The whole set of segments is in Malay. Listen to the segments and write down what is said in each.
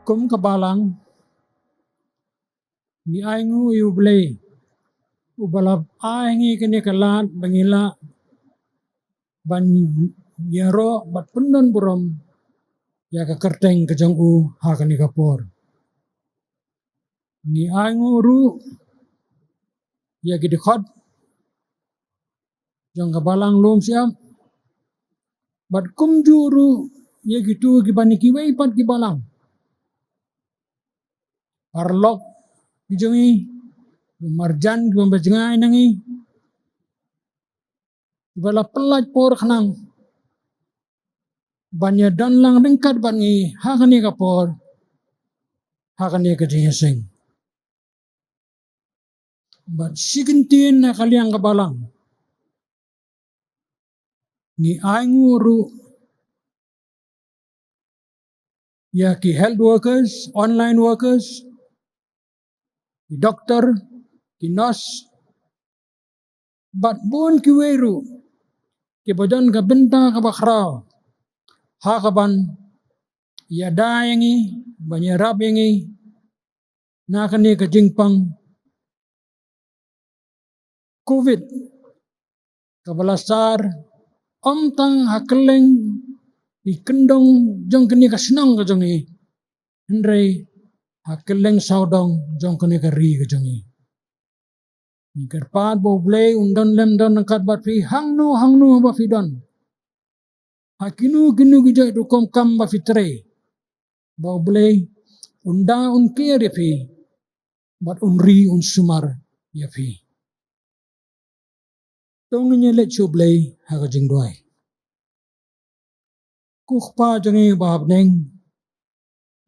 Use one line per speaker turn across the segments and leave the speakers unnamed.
kum ka balang ni aingu yu blei ubalap aingi kini kalat bangila ban yaro bat punon burom ya ka kerteng ke jong u ha kani kapor ni aingu ru ya ki khot jong ka balang lumshyiap bat kum juru ya gitu ki bani ki wei pat ki balang parlok ki jongi marjan ki membajengai nangi bala pelaj por khnang banya dan lang ringkat bangi hakani kapor hakani ke jingiaseng bat sigentin na kaliang kabalang ni aingu ru ya ki health workers, online workers, ki doktor, ki nurse, bat bun ki weru, ki badan ka bynta ka bakrao, ha kaban ya dayangi, banyarab yangi, nakani ka jingpang, COVID, kabalasar, omtang hakeleng, ikendong jong kini ka senang ka jongi, hendrai hakeleng saudong jong kini ka ri ka jongi. Ni kerpat bo Blei Un lem don angkat bat fi hangnu ba fi don. Hakinu kinu gijai tu kom kam ba fi tre. Bo Blei unda un kia dia fi, bat un ri un sumar ya fi. Tongnya let chu Blei ha ka Jingrwai. Kukhpa jongi bahab neng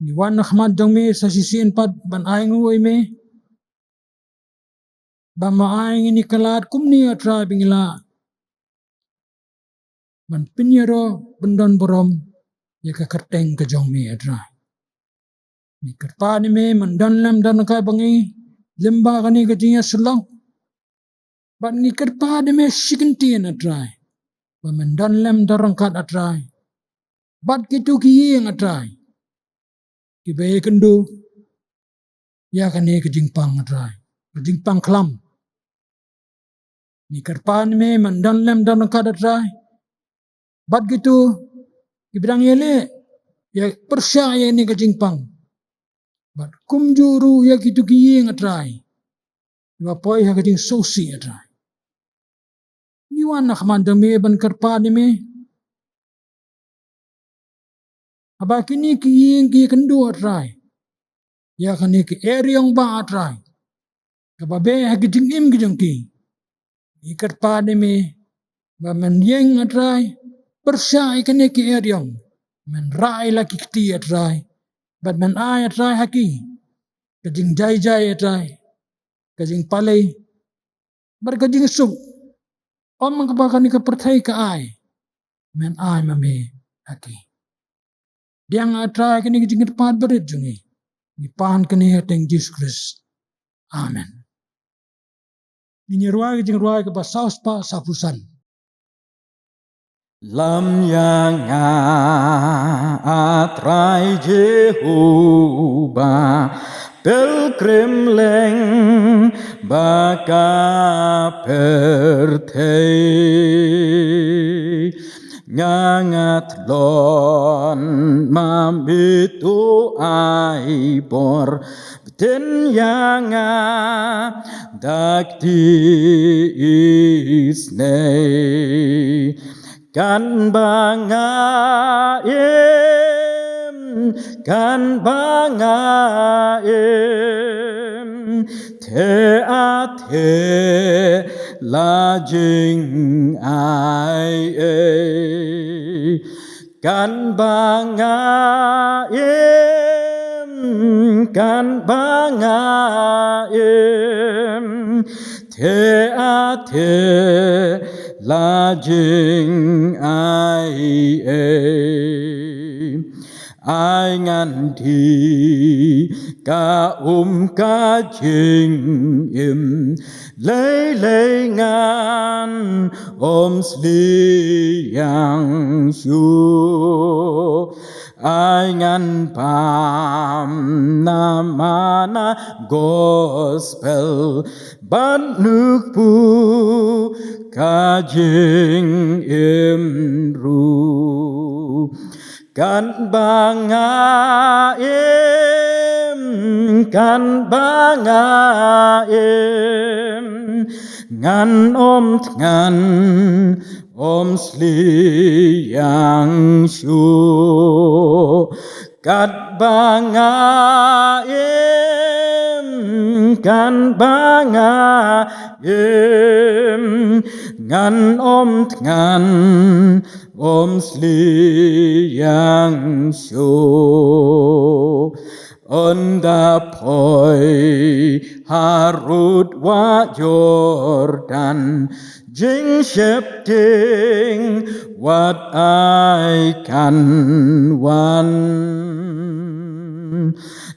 ni wan khmat jong me sa sisin pat ban aingu oi me ba ma aing ni kalat kumni atra bingila ban pinyero bendon borom ya ka kerteng ke jong me atra ni kerpa ni me mandan lam dan ka bangi lyngba kani ke jinga sulong ban ni kerpa ni me sikentin atra ba mandan lam darangkat atra bat kitu kiyeng atrai ki be kendu ya kane ke jingpang atrai ke jingpang klam ni kerpan me mandan lem dan ka atrai bat gitu ki bidang yele ya persya ya ni ke jingpang bat kum juru ya kitu kiyeng atrai wa poi ha ke jing sosi atrai ni wan nak man me ban kerpan ni me aba kini ki ying ki kendu atrai ya kani ki eryong ba atrai kaba be ha ki jingim ki jongki ikat pa de me ba men yeng atrai persya ikane ki eryong men rai la ki kti atrai bat men ai atrai haki ka jing jai jai atrai ka jing palei bar ka jing suk om ka ba kani ka perthai ka ai men ai ma me haki diang atrai kini jingit pat berit jungi ni pan kini hateng Jesus. Amen. Jingrwai ke basaus pa sapusan.
Lam yang atrai Jehovah pilgrim leng baka pertei ngangat lon mamitu ai bor ten yanga dakti isnei kan bangaim te ate la jing ai kan bangaim te ate la jing ai ngan thi ka ka jing im lei ngan sli yang shu Aingan pam namana gospel banuk pu kajing imru kan bangaim ngan ngan sli yang shu kat bangaim ngan sli yang shu Onda poi harut wa Jordan jingshakri what I can one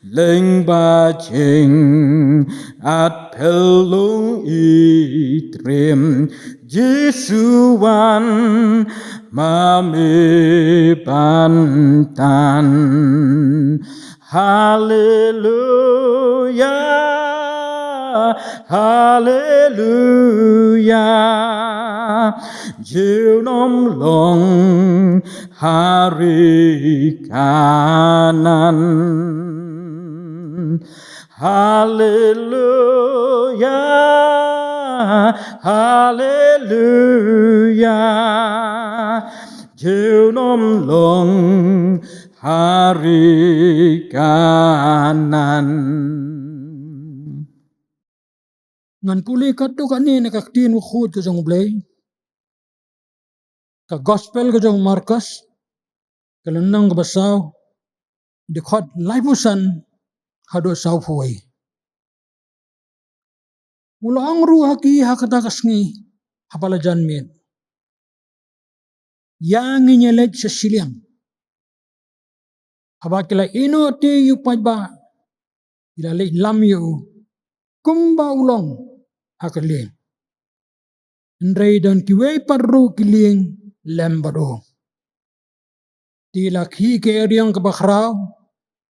lyngba jing at pelung itrim Jisuan mami pantan Hallelujah, hallelujah. Jinom long hari kanan. Hallelujah, hallelujah. Jinom long hari kanan.
Ngan puli katu kani na kaktiin wa khot ka jong Blei. Ka gospel ka jong Marcus. Ka lanang ka basaw. Di khot laibusan hado saw puway. Ula ang ruhaki hakatakas ngi hapalajan min. Yang inyelet sa siliang. Habakila ino ti yu pajba. Ila leit lam yu. Kumba ulong hakaling. Ndray dan kiway parru kiling lembado. Tila ki ke eriyang kabakraw.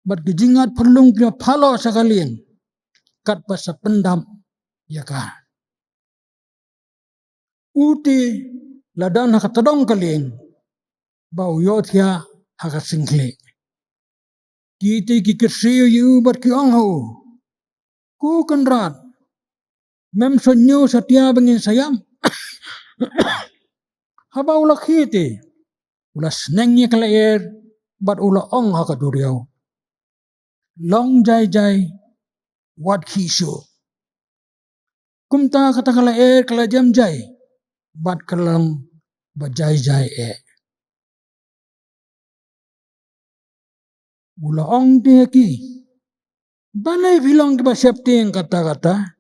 Bat kijingat perlung kina palo sa kaling. Kat pa sa pendam yaka. Uti ladan hakatadong kaling. Bau yotya hakasingkli. Kiti kikirsiyo yu bat kiongho. Ku kenrat. Mem sonyo sa tiya bangin sayam. Haba ula kiti. Ula snengnya kalair. Bat ula ong hakaduriyaw. Long jai jai. Wat kiso. Kumta kata kalair kala jam jai. Bat kalang bajai jai Ula ong tiya ki. Balay bilang di ba septing kata-kata.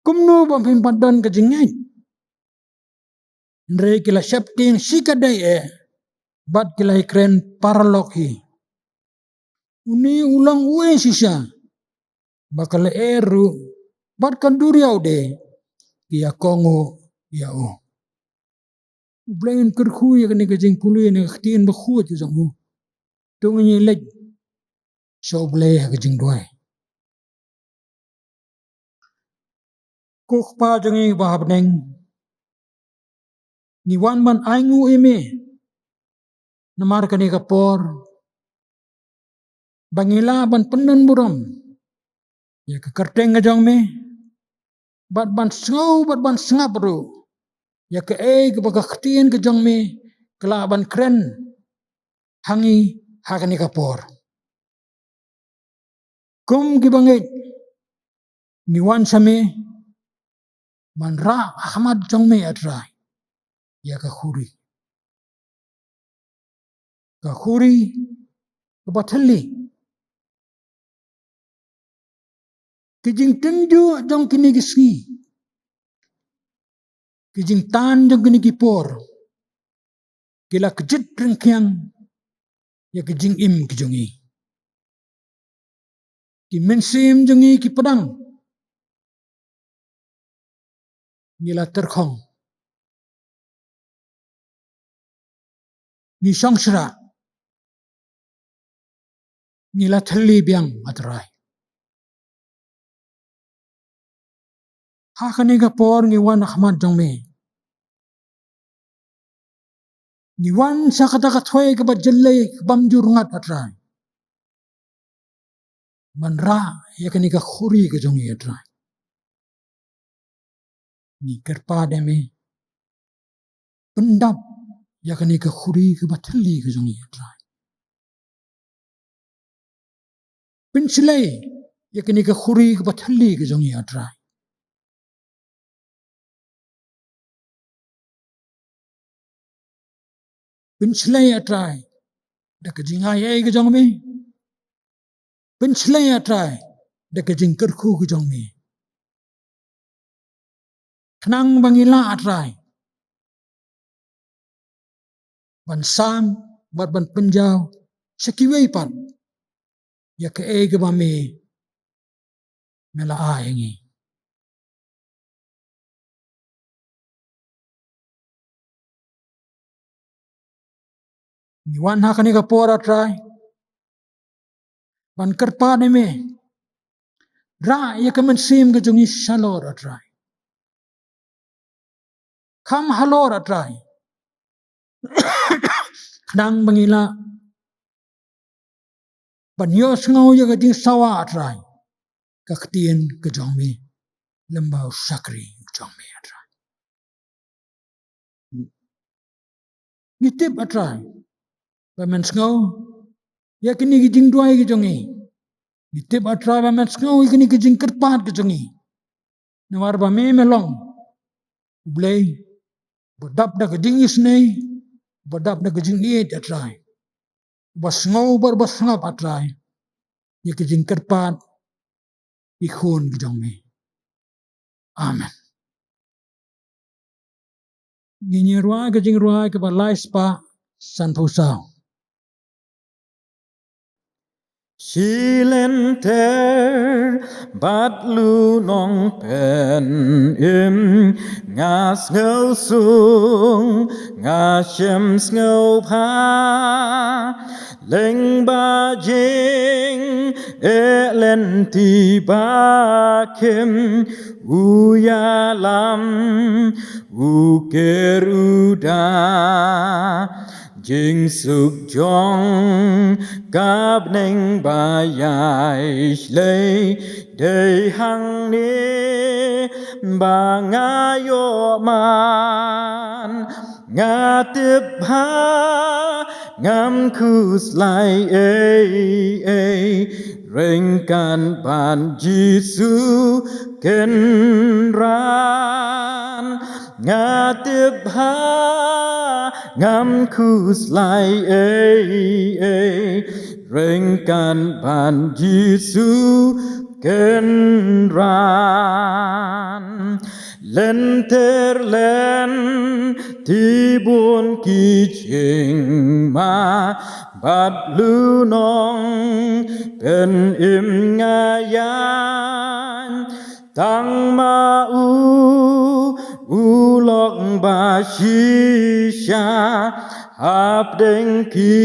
Kumno ba pimpadan ka jingay. Ndre kila septing sikaday Bat kila ikren paralok hi. Uni ulang uwe sisa. Bakala eru. Bat kanduriyaw de. Kia kongo yao. Blei Un kyrkhu ya kani kajing puluy na kaktiin bakhut ya zangmu. Tungan niya lej. So blei ya kajing duay. Kuk pa jangi bahabneng. Ni wan man aingu ime. Namar kani kapor. Bangila ban penan buram. Ya kekerteng ngajang me. Bat ban sngau bat ban sngabru. Ya ke kaktiin kajang me. Kela ban kren. Hangi hakani kapor. Kum kibangit. Ni wan same. Man ra ahmad jang me atray. Ya kakhuri. Kakhuri. Kabatali. Kijing tenju jang kini kisgi. Kijing tan jang kini kipor. Kila kejit rengkiang. Ya kijing im kijongi. Ki mensim jongi ki pedang. Nila terkong. Ni songsra. ngila thali biang atrai hakani ka por ngi wan ahmad jong me ngi wan sakata ka thoi ka bajelle bam jurngat atrai man ra yakani ka khuri ka jong atrai ni kerpa de me pendap yakani ka khuri ka bathali ka jong atrai pinslei yakani ka khuri ka bathali ka jong atrai pinslei atrai da ka jingai ka jong me pinslei atrai da ka jing kyrkhu ka jong me khnang bangila atrai ban sam bat ban penjau sekiwei pan ya ke ga ba me mela ngi ni wan hakani ka por atrai ban kerpa de me ra ya ka man sim ka jong shalor atrai kam halor atrai khnang bangila ban yo sngo ya ka ding sawa atrai ka ktien ka jong me lyngba jingshakri jong me atrai ni tip atrai ba man sngo ya kini ki Jingrwai ki jong ni tip atrai ba man sngo ya kini ki jing kerpat ka jong nawar ba me melong Blei badap da ka jing isnei badap da ka jing iet atrai bas ngau bar bas ngap atrai ya ka jing kerpat ikhun ka jong me amen Jingrwai ka ba lai spa san phu sao
Silenter bat lu Nongkren ngas ngeu sung ngashem sngewbha lyngba jing len ti ba kim uyalam ukeruda jong gab neng bayai lei dei hang ni ba ngayo man ngatip ha ngam kus lai reng kan ban Giêsu ken ran ngatip ha ngam kus lai reng kan ban Giêsu ken ran len ter len ti buồn ki ching ma bat lu nong pen im ngayan tang ma u lok ba shisha hap deng ki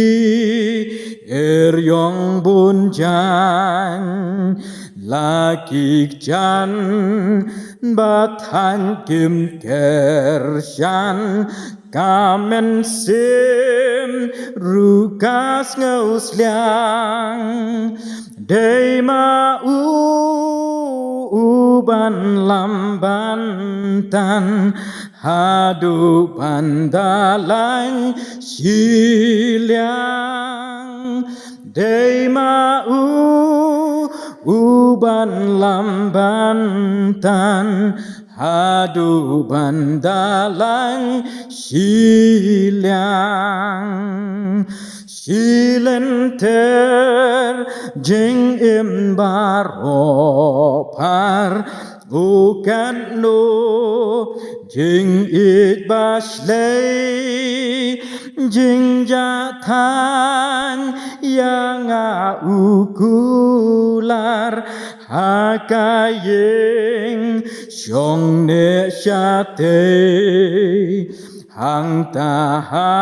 yong bun chan la kik chan bat han kim ker shan kamen sim rukas ngau sliang dei ma ban lam ban tan hadu pandalang siliang dei ma ban lam ban tan hadu pandalang siliang silenter jing im baroh par bukan no jing it baslei jing jatan yang ukular hakayeng syong ne syate hang taha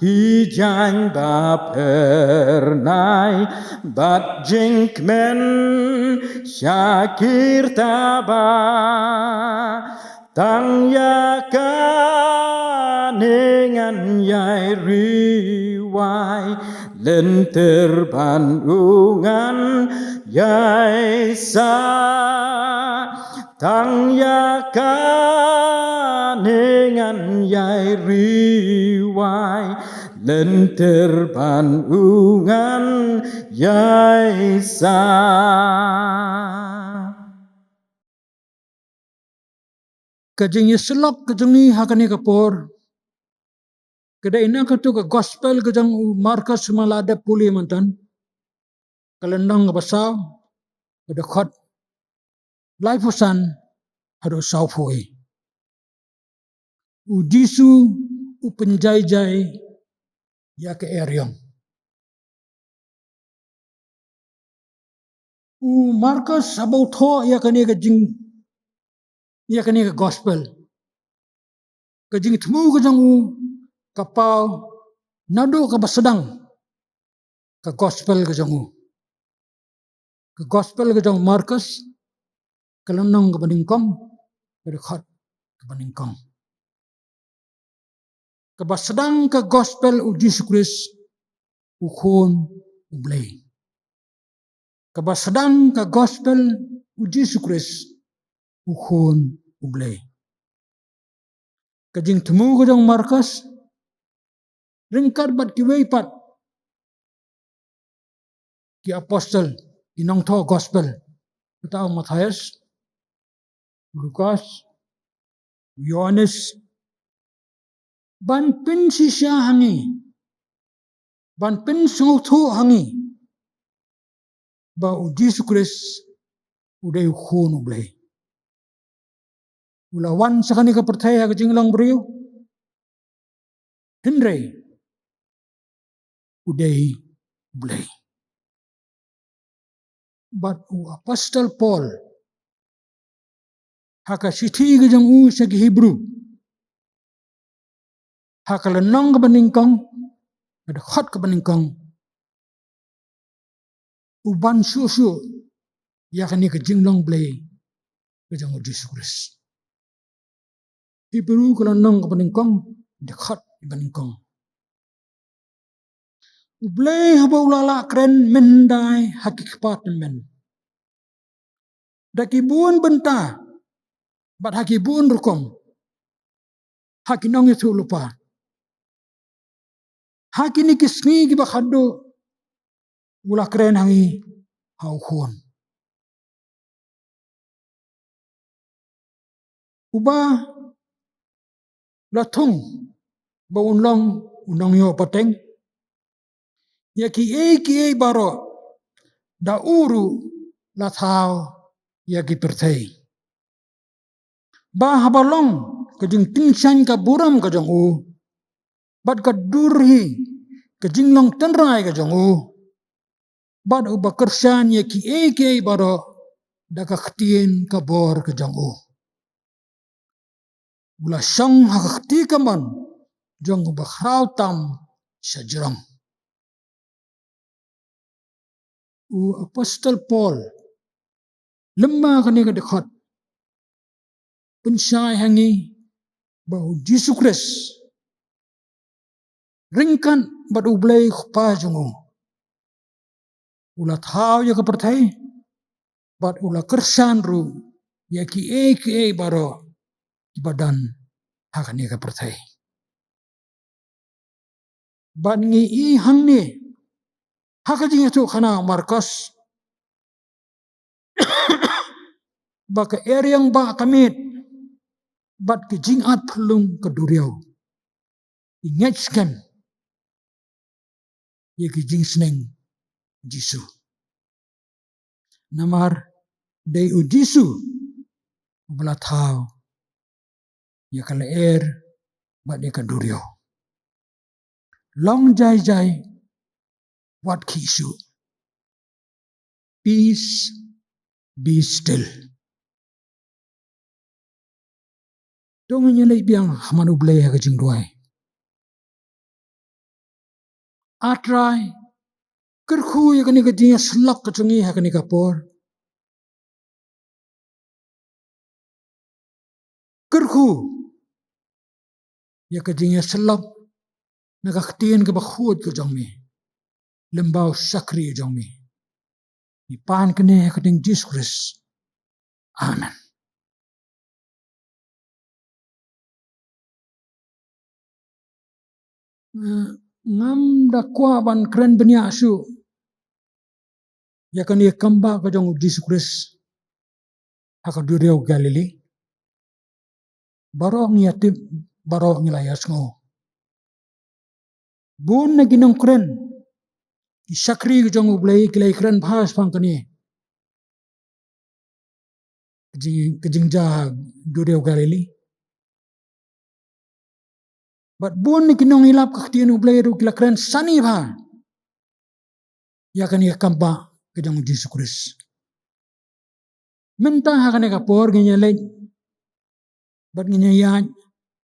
Hijan ba pernai bat jingmen syakir taba tang yakan dengan yai riwai lenter bandungan yai sa tang yakan dengan yai riwai lenter bandungan yai sa.
Kajing selok kajengi hakani kapor. Kada ina katu ka gospel kajang markas malada puli mantan. Kalendang basaw kada khot life usan hado saw foi. Udisu upenjai-jai ya ke eryong. Markas abau tho ya kani ka jing ya kani ka gospel. Kajing temu kajang kapau nado ka basedang ka gospel kajang ka gospel kajang markas kalanang ka baningkong kada khot ka baningkong. Ka basedang ka gospel u Jesus Christ u khon u Blei. Kabasadang ka gospel u Jesus Christ u khon u Blei. Kajing temu kajang markas ringkat bat ki weipat ki apostle ki nongtho gospel tao Matius, Lukas, Yohanes ban pin sisya hangi ban pin sngewbha hangi ba u Jesus Christ udai khon u Blei. Ulawan sakani ka percaya ka jinglang beriu Henry udai Blei. But Apostle Paul haka siti ka jang sa Hebrew haka lanang ka baningkong kada khot ka baningkong uban susu yakni ka jinglang Blei ka jang Jesus Christ. Hebrew ka lanang ka baningkong kada khot ka baningkong. Blei haba ulala kren mendai hakikat men. Daki buon bynta bat haki buon rukong haki nongitu lupa. Haki ni kisni ki bakhado ula kren hangi hau khon. Uba latung ba unlong unongyo pateng ya ki e baroh da uru la thao ya ki perthei. Ba habalong kajing tingsan ka buram ka jang bat ka durhi kajing long tenrai ka jang bat uba kersan ya ki e baroh da ka ktien ka bor ka jang Ula sang hakakti ka man jang uba khrau tam sa jirang. Apostle Paul lemma kani ka dekhot pensai hangi bahwa Jesus Christ ringkan bat u Blei khpa jungu ula thau ya ka perthai bat ula kersan ru ya ki e baroh badan hakani ka perthai bat ngi i hang ni haka Jingiaseng markas baka eryang ba kamit bat ki jingat pelung ke duriau ingetskan ya ki jingsneng jisu namar dai u jisu bala thau ya kala bat ya ka duriau long jai wat kisu peace be still. Dong nyelai biang hamanu Blei ka Jingrwai. atrai kyrkhu ya kani ka jinga slok ka chungi ha kani ka por kyrkhu ya ka jinga slok na ka ktien ka ba khot ka jong mi lyngba shakri jong mi ni pan kani ha kani Jesus Christ. Amen. Ngam da kwa ban kren benya su ya kani kamba ka jong Jesus Christ haka dureo Galilee baroh ngiatip baroh ngilayas ngo bun na Nongkren jingshakri ka jong Blei kren phas pang kani kejingja dureo Galilee but bun ni Nongilap ka ktien Blei ru kren sani bha ya kani kamba ka jong Jesus Christ. Minta hakane ka por ginya lej bat ginya ya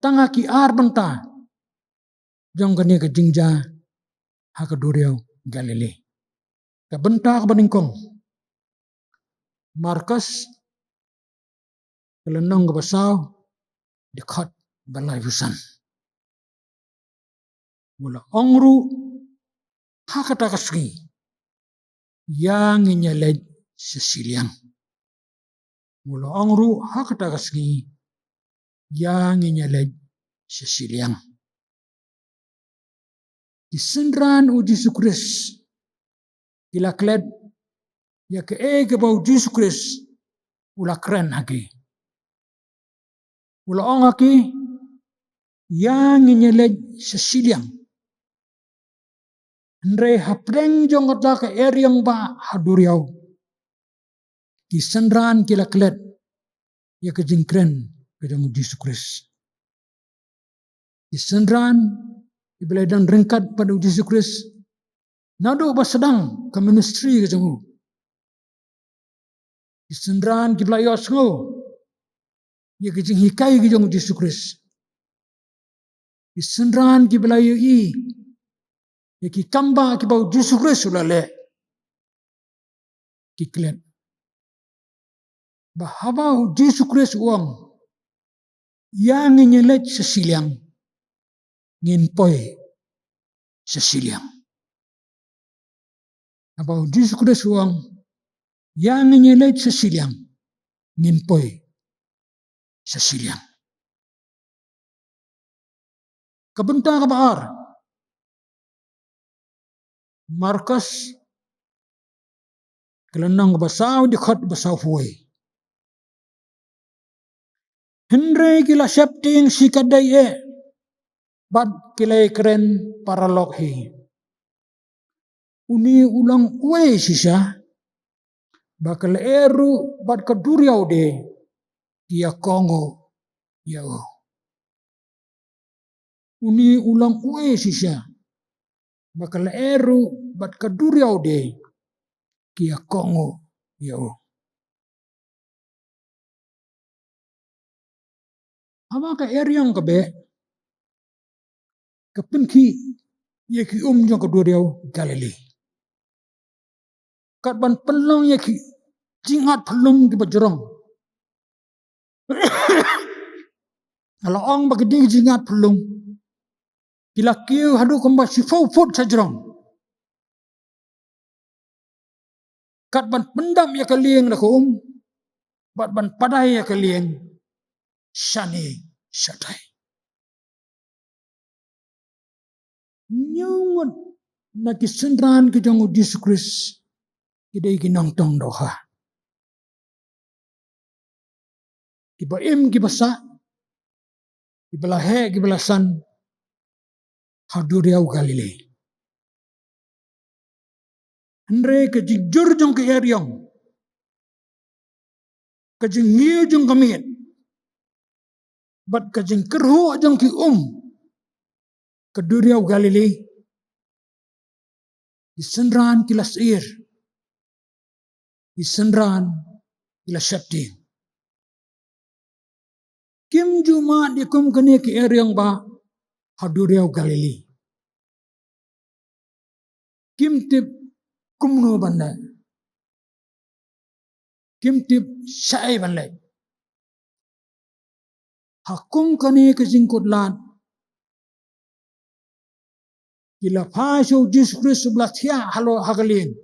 tanga ki ar banta jong kani ka jingja haka dureo Galilee ka benta ka baningkong Markus kelenong ka basaw di khot balai busan mula ongru hakata kasgi yang ginya lej sesiliang mula ongru hakata kasgi yang ginya lej sesiliang disendran u Jesus Christ ila kled ya ke ke bau Jesus Christ ula kren haki ula ong haki yang inyelej sesiliang Andre hapreng jong kata ke eriang ba haduriau disendran kila kled ya ke jingkren ke jong Jesus Christ disendran ibelai dan rengkat pada Jesus Christ nado ba sedang ke ministry ke jong disendran ki belai osngo ya ke jing hikai ke jong Jesus Christ disendran ki belai i ya ki kamba ki bau Jesus Christ ulale ki klen bahaba Jesus Christ uang yang nyelet sesiliang ngin poi sesiliang abau Jesus Christ uang yang nyelet sesiliang ngin poi sesiliang kabenta ka baar Markus kelenong basaw di khot basaw fuai Henry kila septing sikadai bad kila keren paralog hi uni ulang uwe sisa bakal eru bad kaduriau de dia kongo yao uni ulang uwe sisa bakal eru bad kaduriau de dia kongo yao ama ka eriang ka be kapinki yeki jong kaduriau Galilee kat ban pelong yeki jingat pelum ki bajrong ala ong bagdi jingat pelum kila kiu hadu kamba sifau fut sajrong kat ban pendam ya kalieng na kum bat ban padai ya kalieng shani shatai nyungun na kisendran ki jong Jesus Christ kidai ki nong tong doha ki ba im ki basa ki bala he ki bala san haduriau Galilee Andre ke jujur jong ke eriong ke jingiu jong kamiet bat ke jingkyrkhu jong ki ke duriau Galilee disendran kila seir disendran kila syapting kim juma dikum kene ki eriong ba haduriau Galilee kim tip kumno banda, kim tip sai banda. Hakum kane ke jingkot lan, kila pasyo Jesus Christ sebelah tiang halo hagalin,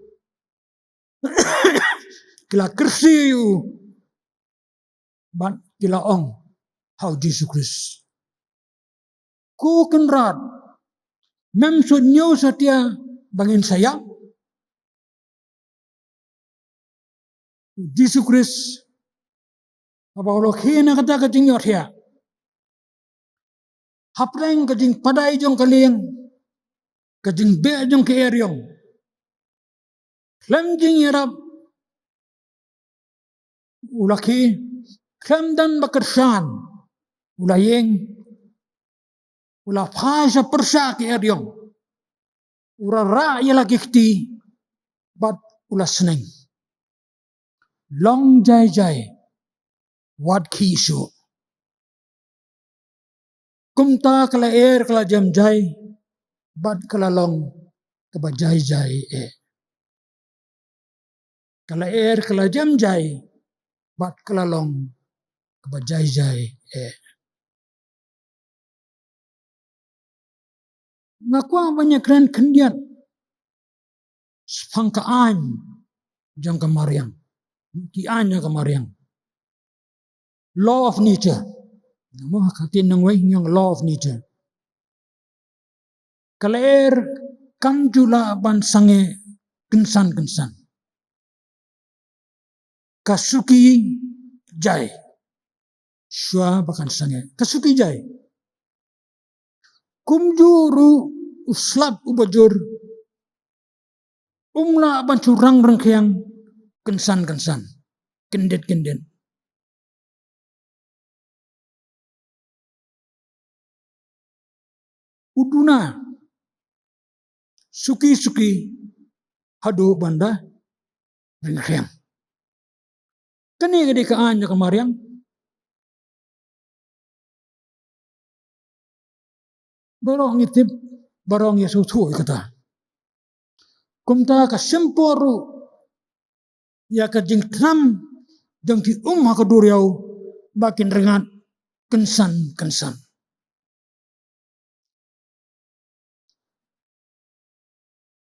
kila kersi you, ban kila ong hau Jesus Christ. Ku kenrat, mem sunyo satia bangin sayang, Jesus Christ, apa Allah kena kata kejing yotia, hapreng kejing padai jong kalian, kejing be jong ke eriong, lem jing yarap, ulaki, lem dan bakersan, ulayeng, ula phasa persa ke eriong, ura ra yalaki kti, bat ula seneng. Long jai jai, wat kisu. Kumta kala kala jam jai, bat kala long kaba jai jai e. Kala kala jam jai, bat kala long kaba jai jai e. Ngakwa banyak keren kendian, sepangkaan jang kemariang. Kianya kemariang. Law of nature. Nama katin nangway yang law of nature. Kalair kanjula ban sange kensan. Kasuki jai. Shua bakan sange. Kasuki jai. Kumjuru uslap ubajur. Umla ban curang rengkeang kensan. Kendet. Uduna suki hadu banda rengkeang. Kani gede kaanya kemariang. Baroh ngitip baroh Yesus tuh kata. Kumta ka semporu ya ka jing tram jang ti ha ka duriau makin rengat kensan.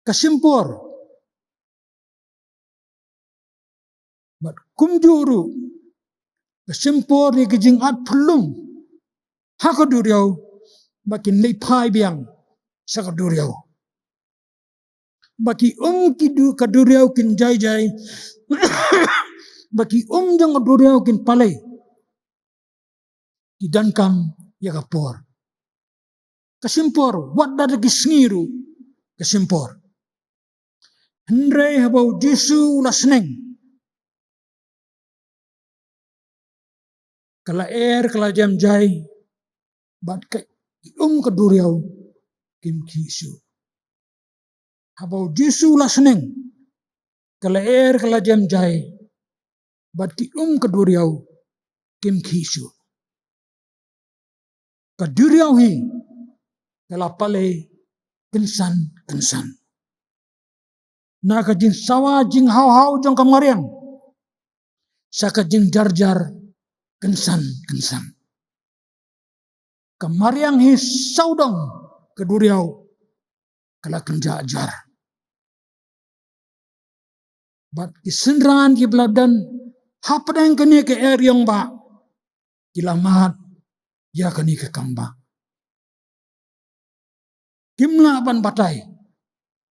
Kasimpor bat kumjuru kasimpor ni kejing at pelung ha ka duriau makin lepai biang sa ka duriau. Baki kidu ka duriau kin jai baki jang duriau kin palai kidankam ya kapor. Kasimpor wat da kisngiru kasimpor. Hendrai habau Jesu lasneng. Kala kala jam jai bat ke keduriau kim kisu. Habau Jesu lasneng. Kala kala jam jai bat ki keduriau kim kisu. Keduriau hi kala pale kensan. Naka jing sawa jing hau jong kamariang. Saka jing jar kensan. Kamariang hi saudong keduriau kala kenjajar. Bat kisendran ki beladan hapadang kene ke eriong ba kilamat ya kene ke kamba. Kimla ban batai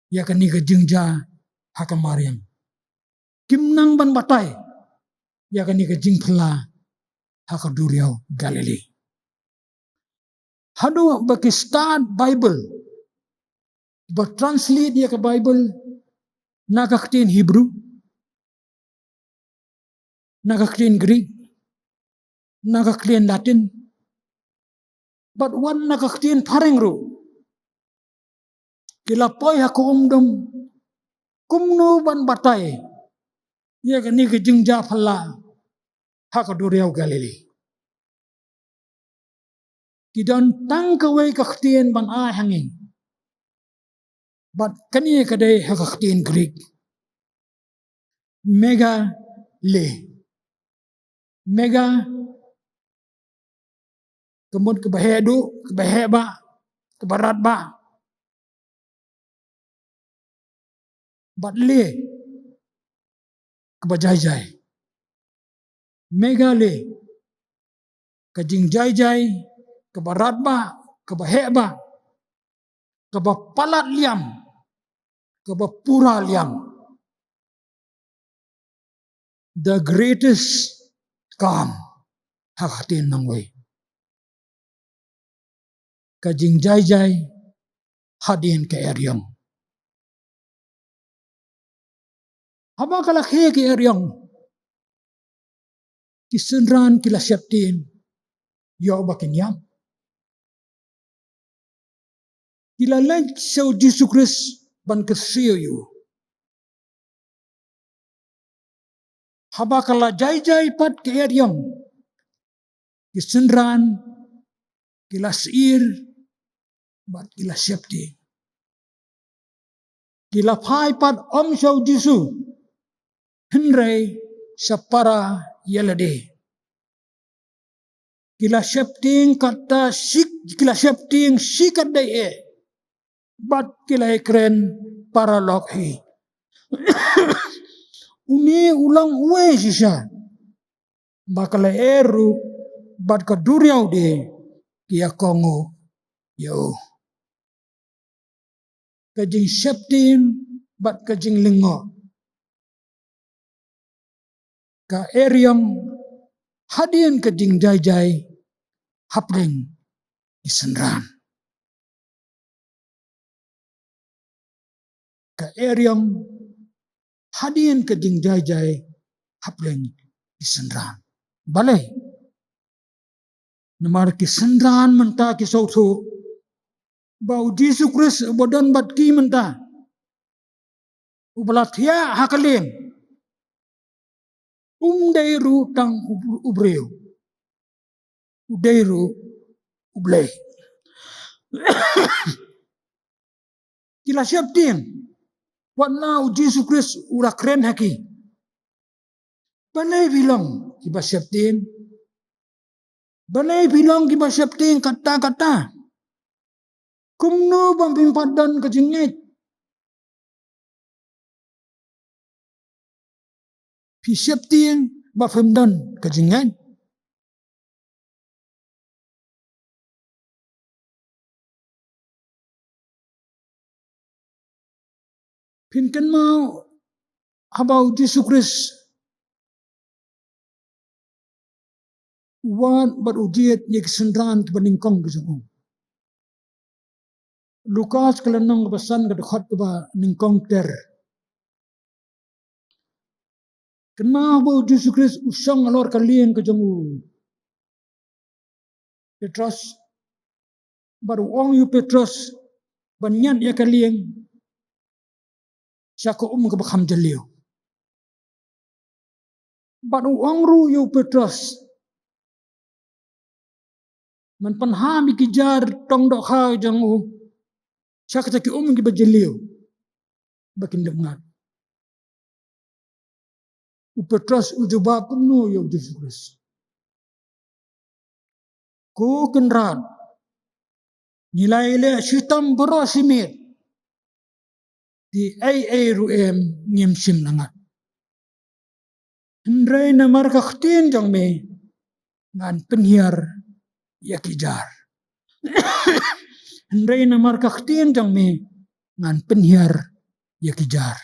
ya kene ke jingja hakamariang. Kimnang ban batai ya kene ke jingpela hakaduriau Galilei. Hadu baki start Bible bertranslate dia ke Bible nakaktin Hebrew, nakaktin Greek, nakaktin Latin, but one nakaktin parengru. Kilapoi haku kumno ban batai ya kani ke jingja phala hakaduriau Galilei. Kidan tang kawai kakhtien ban hanging. But kani kadai hakaktin Greek. Mega le. Mega kemud kebahedu, kebaheba, kebarat ba. But le kebajai-jai. Mega le kejingjai-jai, kebarat ba, kebaheba, kebapalat liam, kebapura liam. The greatest calm hakatin nangway. Kejingjai-jai hadin ke eryang. Haba kalakhe ke eryang. Kisenran kila syaptin yo bakin yam. Kila lek sau Jesus Christ ban kesiyo yu. Haba kala jai-jai pat ke eryang. Kisenran kila seir bat kila syaptin. Kila phai pat om sau Jesus. Henry sapara yelade. Kila syapting kata sik kila syapting sikat dai bat kila ekren para lokhi. Uni ulang uwe sisa. Bakala eru bat kaduriau de kia kongo yo. Kajing syapting bat kajing lingo. Ka eryang hadian kajing jai-jai hapling isenran. Ka eryang hadian kajing jai-jai hapling isenran. Balai namar kisenran menta kisautu bau Jesus Christ bodan bat ki menta ubalatia hakaling dairu tang ubreu dairu ublei. Kila syaptin what now Jesus Christ urakren haki. Balai bilang kiba syaptin. Balai bilang kiba syaptin kata-kata. Kumno bang pimpadan kejingit. Pi syaptin ba femdan kejingit. Pinkan mau habau Jesus Christ wan bat ujiat ye kesenran kebaningkong kesungguh. Lukas kelenong kepesan ke khot ba ningkong ter. Kena habau Jesus Christ usang alor kalian kejunggu. Petrus baru ong yu Petrus banyan ya kalian. Syako ke bakham jaliu. Baru ong ru yu Petrus. Man panhami kijar tong dok ha jangu. Syaka taki ke bajaliu. Bakin dengar. Petrus ujubah kumno yu Jesus Christ. Ku kenran. Nilai le syutam baroh simit. Di ai ruem ngimsim nangat. Hendrai namar kaktin jang me ngan penhiar ya kijar. Hendrai namar kaktin jang me ngan penhiar ya kijar.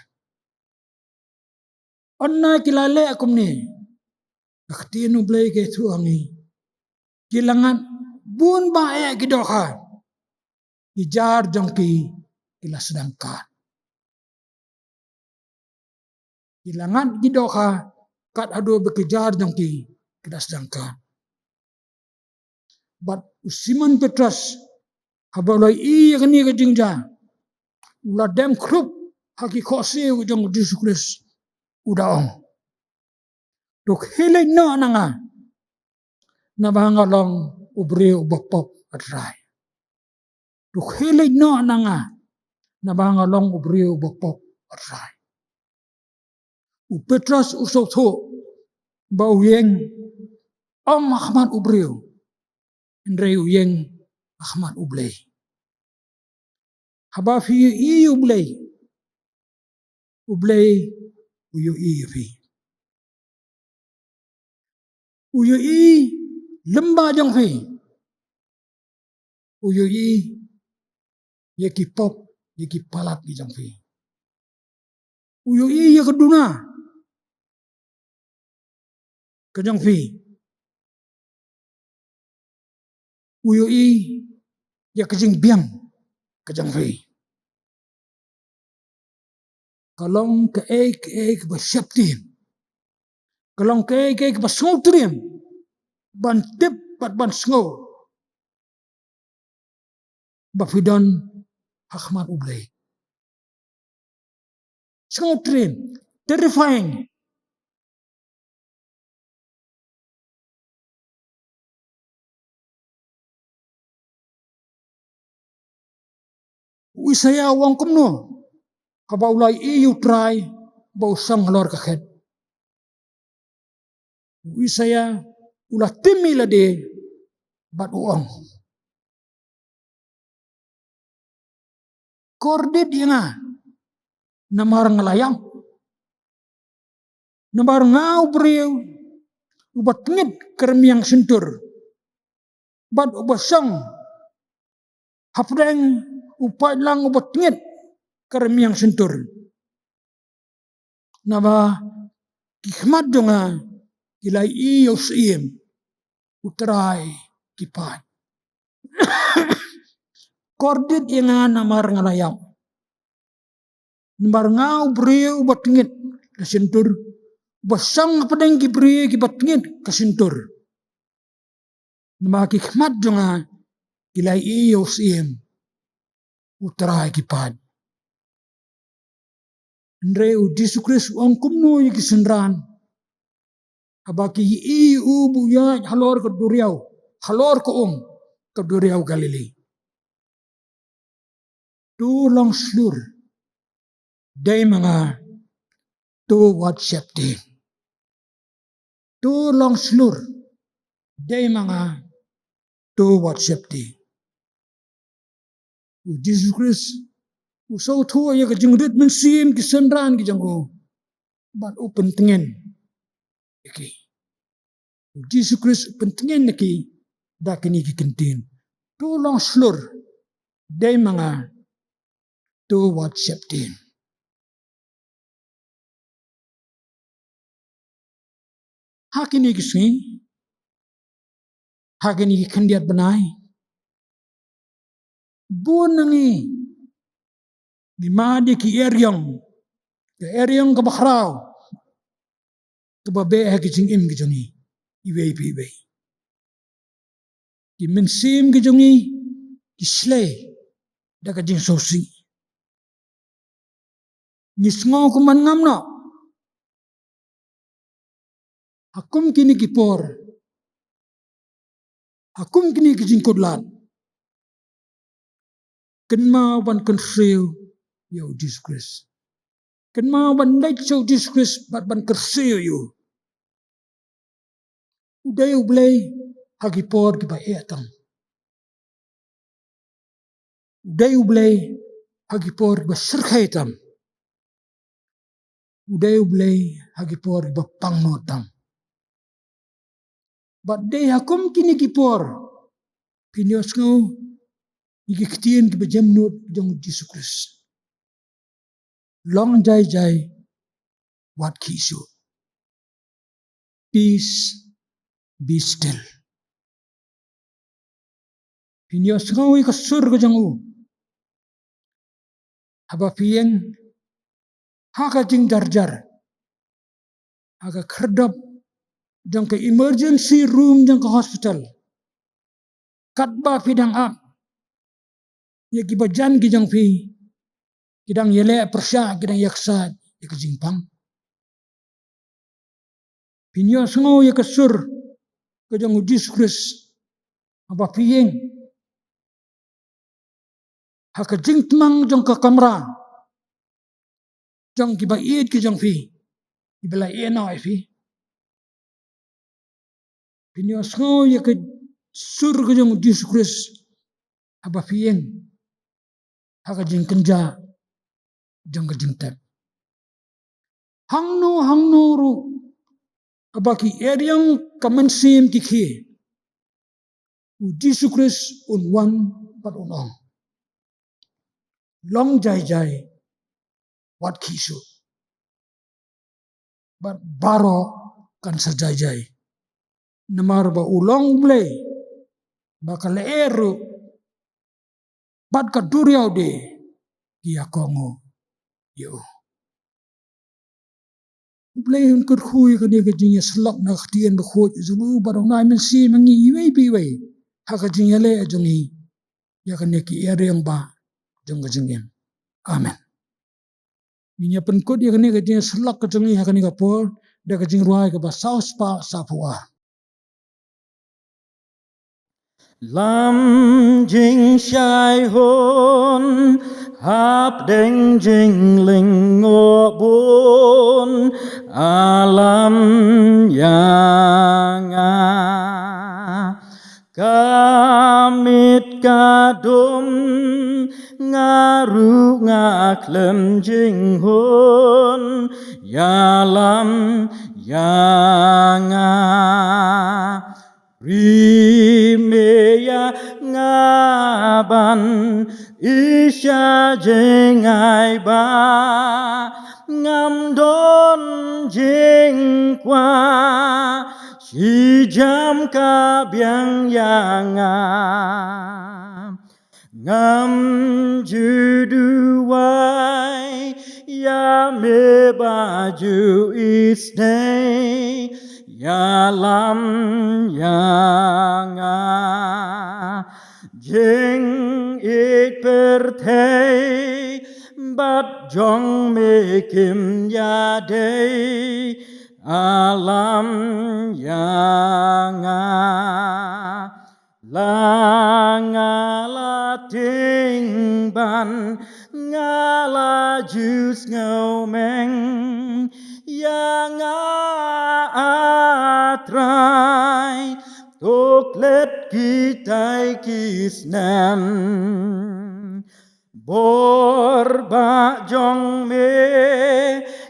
Onna kilale akum ni kaktin ublay ke tuangi. Kilangan bun ba kidoka. Kijar jang ki kilasdangkan. Kilangan kidoka kat ado bekejar jang ki kilasdangkan. But Simon Petrus habalai kani ke jingja. Ula dem krup haki khose ujang Jesus Christ udaong. Dok hele no nanga. Nabangalong ubreu bapop atrai. Dok hele no nanga. na banga long ubriu bokpok atrai. Petras usotho ba uyeng Ahmad ubriu Ndrei uyeng Ahmad ublei. Haba fi ublei uyu fi. Uyu lyngba jong fi. Uyu yeki pop yeki palat di jong fi. Uyu ye keduna ke jong fi. Uyu ye kejing biang ke jong fi. Kalong ke ba syaptim. Kalong ke ba sngewtrim. Ban tip bat ban sngw. Ba fidon Ahmad ublei. Sngewtrim. Terrifying. Wisaya wang kumno. Haba ulai try ba usang halor kakhet. Wisaya ulah timi lade bat uang. Kordit nga namar ngalayang. Namar ngau beriu ubat ngit kermiang sentur. Bat ubasang hapdeng upai lang ubat ngit kermiang sentur. Naba kikmat jonga ilai usiem utrai kipat. Kordit nga namar ngalayang. Namar ngau beriu ubat ngit kesentur. Basang hapdeng kiberiu kibat ngit kesentur. Nama kikmat jonga ilai usiem utrai kipat. Ndrei Yesus Kristus ang kumno yung kisenran. Abaki buya halor ke duriau. Halor ke ke duriau Galilei. Tulang slur. Day mga tu WhatsApp din. Tulang slur. Day mga tu WhatsApp din. Yesus Kristus usaw tuwa ya kajingrit mensim kisenran kijangko. Bat pentingin. Okay. Yesus Kristus pentingin naki dakini kikentin. Tulang slur. Day mga tu WhatsApp din. Hakini kising. Hakini kikendiat benai. Buon nangi. Dimadi ki eryong. Ke eryong ke bakrao. Ke babe kijingim kijongi. Iwei piwei. Ki mensim kijongi. Kislay. Daka jing sosi. Nisngaw kuman ngamno. Akum kini kipor. Akum kini kijing kodlan. Kenma ban kensiu yo Jesus Christ. Kenma ban naik so Jesus Christ ban kersiu yo. Uday ublay hagipor kiba etang. Uday ublay hagipor kiba serkaitam. Uday ublay hagipor kiba pangnotam. But day hakum kini kipor. Pinios ngo ikiktian kiba jamnot jong Jesus Christ. Long jai wat kisu. Peace be still. Pinios ngo ikasur ka jangu. Haba piyeng haka jing jarjar. Haka kerdap jang ke emergency room jang ke hospital. Katba pidang up. Ya kibajan kijang pi. Kidang yele persya kidang yaksa yakjimpang. Pinyos ngo yakasur kajang Jesus Christ. Haba piyeng haka jing tmang jong ka kamra jong ki ba iet ki jong fi ibla ena fi pinyo sngo ya ke sur ke jong Jesus Christ aba fieng haka jing kenja jong ka jing tep hangno ru aba ki eryang kamansim ki khi Jesus Christ un wan pat unong long jai wat kisu but baroh kan sajai namar ba ulong blei bakal eru bat ka duriau de dia kongo yo Blei Un kyrkhu ka de ka jinga slok na ktien ba khot zulu barong na men si mangi iwe biwe ha ka jinga le jongi ya ka ne ki ereng ba jong ka jingem amen minya penkot ya ka ne ka jinga slok ka jongi ha ka ne ka por da ka Jingrwai ka ba saus pa sapua
Lam jing shai hon hap deng jing ling o bun alam yang kamit kadum ngaru ngaklem jing hon yalam yang Rimeya ngaban isya jengai ba ngam don jingkwa si jam ka biang yang ngam juduai ya me baju isne Yalam yang jing it pertei bat jong me kim ya day alam yang langala ting ban ngala jus ngau meng yang atrai toklet kitai kisnem borba jong me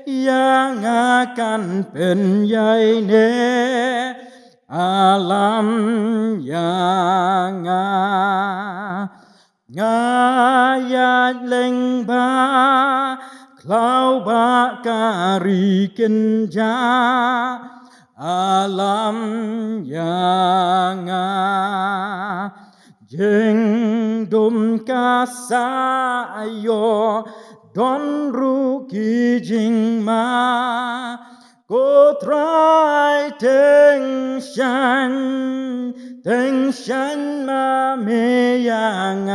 yang akan penyai ne alam yang ngayat lyngba klau bakari kenja alam yang jeng dum kasayo don ruki jing ma go try tension ma me yang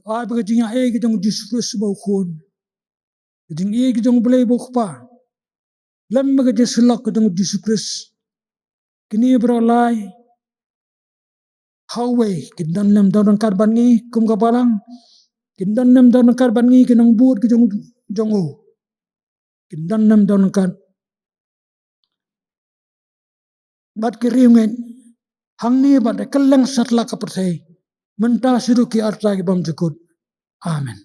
ai ba jinga e ki jong Jesus Christ ba khon jing e ki jong blei bo khpa lam ma ka slok ka jong Jesus Christ kini bro lai hawe kindan lam dawn kar bangi kum ka balang kindan lam dawn kar bangi kinang buat ki jong o kindan lam dawn kar bat ki ringen hang ni bat kallang satla ka perthai menta siru ki arta ki bam jukut amen